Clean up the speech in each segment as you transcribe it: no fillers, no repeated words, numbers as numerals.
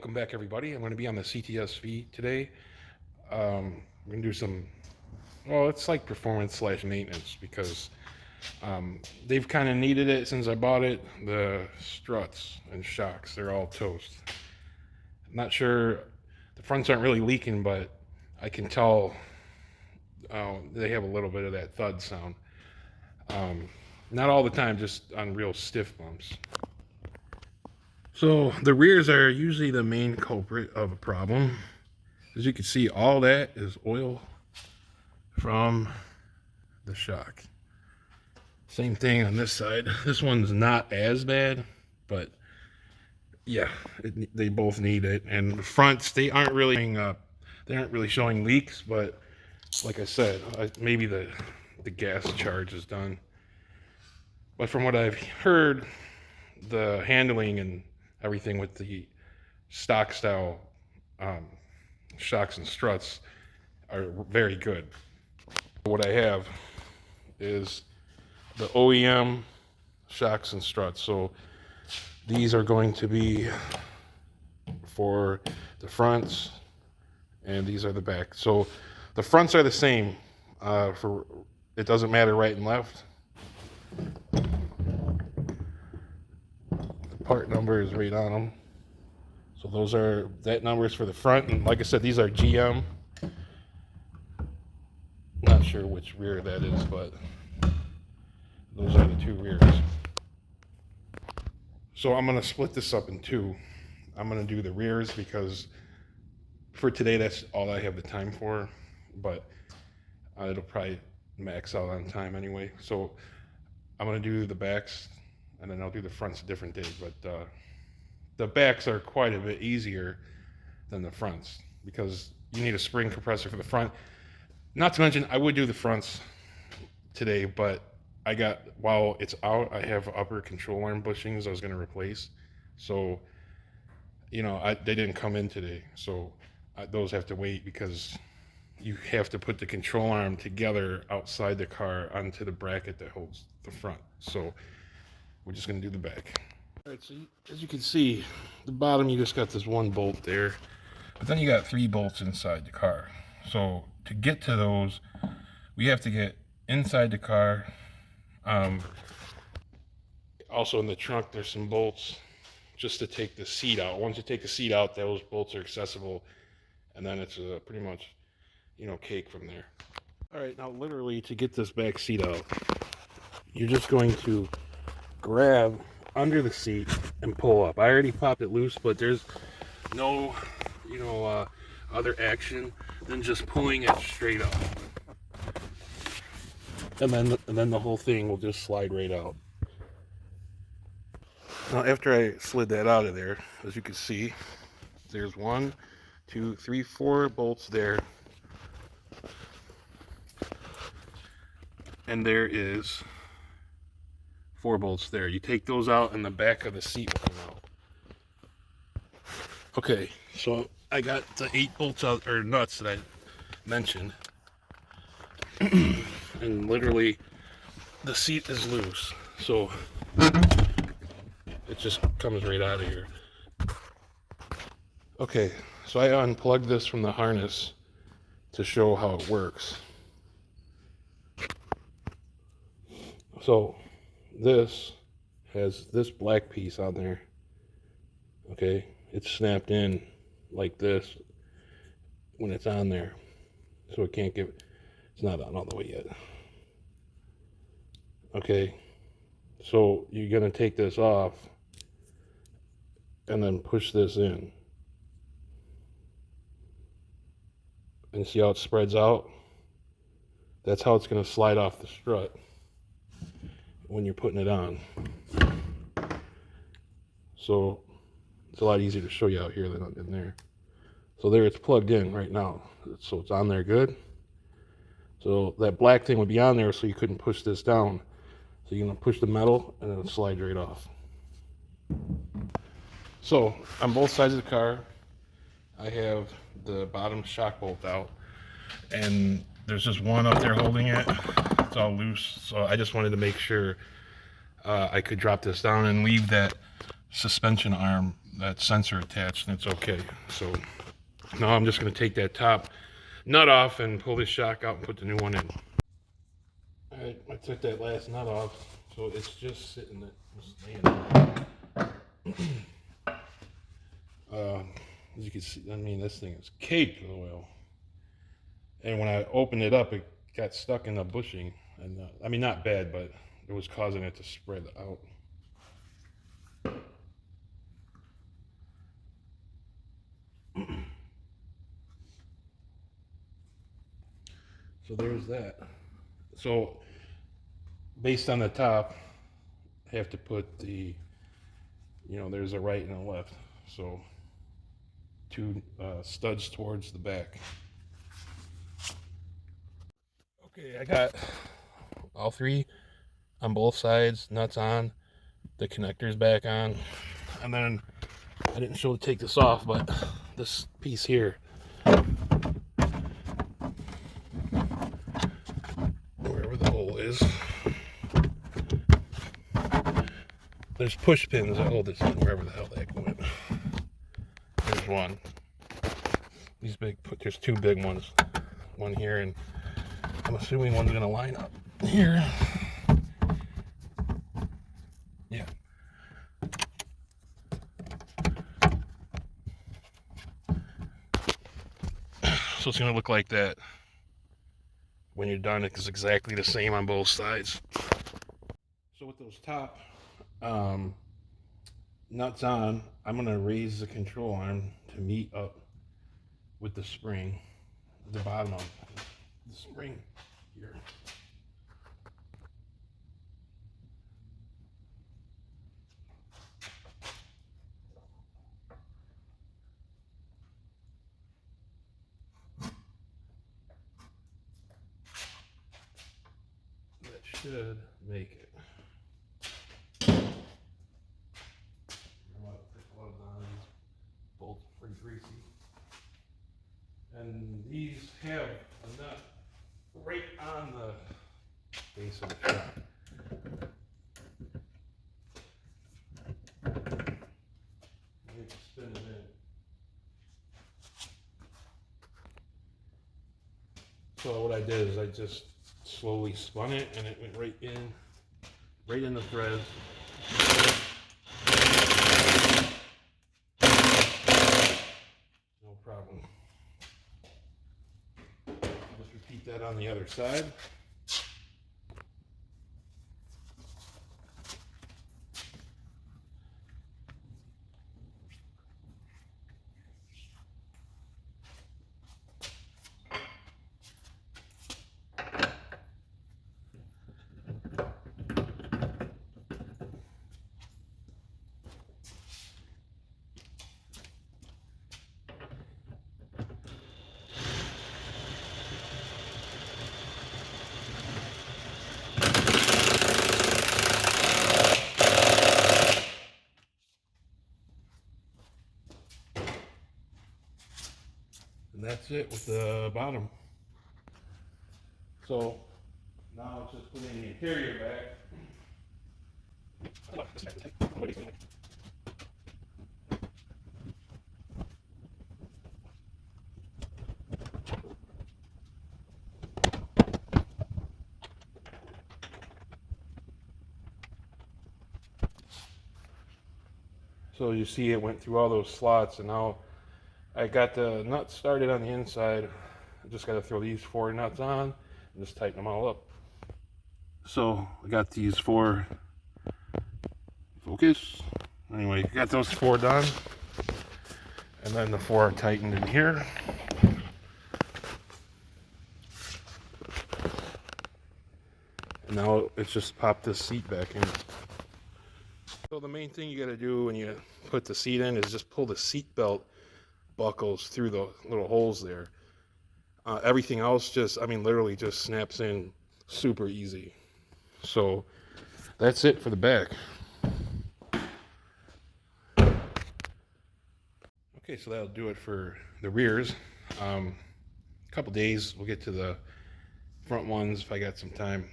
Welcome back, everybody. I'm going to be on the CTS-V today. We're going to do some, well, it's like performance slash maintenance because they've kind of needed it since I bought it. The struts and shocks, they're all toast. I'm not sure, the fronts aren't really leaking, but I can tell they have a little bit of that thud sound. Not all the time, just on real stiff bumps. So the rears are usually the main culprit of a problem. As you can see, all that is oil from the shock. Same thing on this side. This one's not as bad, but yeah, they both need it. And the fronts, they aren't really showing leaks, but like I said, maybe the gas charge is done. But from what I've heard, the handling and everything with the stock style shocks and struts are very good. What I have is the OEM shocks and struts. So these are going to be for the fronts and these are the back. So the fronts are the same. It doesn't matter right and left. Part number is right on them. So that number is for the front, and like I said, these are GM. Not sure which rear that is, but those are the two rears. So I'm gonna split this up in two. I'm gonna do the rears because for today that's all I have the time for, but it'll probably max out on time anyway. So I'm gonna do the backs and then I'll do the fronts a different day, but the backs are quite a bit easier than the fronts because you need a spring compressor for the front. Not to mention, I would do the fronts today, but while it's out, I have upper control arm bushings I was going to replace. So, you know, they didn't come in today. So those have to wait because you have to put the control arm together outside the car onto the bracket that holds the front. So we're just going to do the back. All right, so as you can see, the bottom, you just got this one bolt there, but then you got 3 bolts inside the car. So to get to those, we have to get inside the car. Also in the trunk, there's some bolts just to take the seat out. Once you take the seat out, those bolts are accessible, and then it's pretty much, you know, cake from there. All right, now literally to get this back seat out, you're just going to grab under the seat and pull up. I already popped it loose, but there's no, other action than just pulling it straight up. And then the whole thing will just slide right out. Now, after I slid that out of there, as you can see, there's 1, 2, 3, 4 bolts there. And there is 4 bolts there. You take those out and the back of the seat will come out. Okay, so I got the 8 bolts out, or nuts that I mentioned. And literally the seat is loose. So it just comes right out of here. Okay, so I unplugged this from the harness to show how it works. So this has this black piece on there. Okay, it's snapped in like this when it's on there, so it's not on all the way yet. Okay, so you're gonna take this off and then push this in and see how it spreads out. That's how it's gonna slide off the strut when you're putting it on. So it's a lot easier to show you out here than in there. So there, it's plugged in right now. So it's on there good. So that black thing would be on there so you couldn't push this down. So you're gonna push the metal and it'll slide right off. So on both sides of the car, I have the bottom shock bolt out and there's just one up there holding it. It's all loose, so I just wanted to make sure I could drop this down and leave that suspension arm that sensor attached, and it's okay. So now I'm just going to take that top nut off and pull this shock out and put the new one in. Alright, I took that last nut off, so it's just sitting there, just laying there. As you can see, I mean, this thing is caked with oil. And when I opened it up, it got stuck in the bushing. And I mean, not bad, but it was causing it to spread out. So there's that. So based on the top, I have to put the, there's a right and a left. So two studs towards the back. Okay, I got all three on both sides, nuts on, the connectors back on, and then I didn't show to take this off, but this piece here, wherever the hole is, there's push pins that hold this in wherever the hell that went. There's one. These big, there's two big ones, one here, and I'm assuming one's gonna line up here. Yeah. So it's gonna look like that when you're done. It's exactly the same on both sides. So with those top nuts on, I'm gonna raise the control arm to meet up with the spring, the bottom of the spring here. That should make it. Bolts pretty greasy. And these have a nut right on the base of the shock. Spin it in. So what I did is I just slowly spun it, and it went right in the threads. No problem. Just repeat that on the other side. And that's it with the bottom. So now it's just putting the interior back. So you see it went through all those slots, and now I got the nuts started on the inside. I just got to throw these 4 nuts on and just tighten them all up. So I got these 4, focus. Anyway, got those 4 done. And then the 4 are tightened in here. And now it's just pop this seat back in. So the main thing you got to do when you put the seat in is just pull the seat belt buckles through the little holes there. Everything else literally just snaps in super easy. So that's it for the back. Okay, so that'll do it for the rears. A couple days, we'll get to the front ones if I got some time.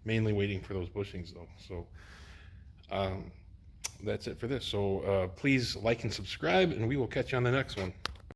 Mainly waiting for those bushings though. So that's it for this. So please like and subscribe, and we will catch you on the next one.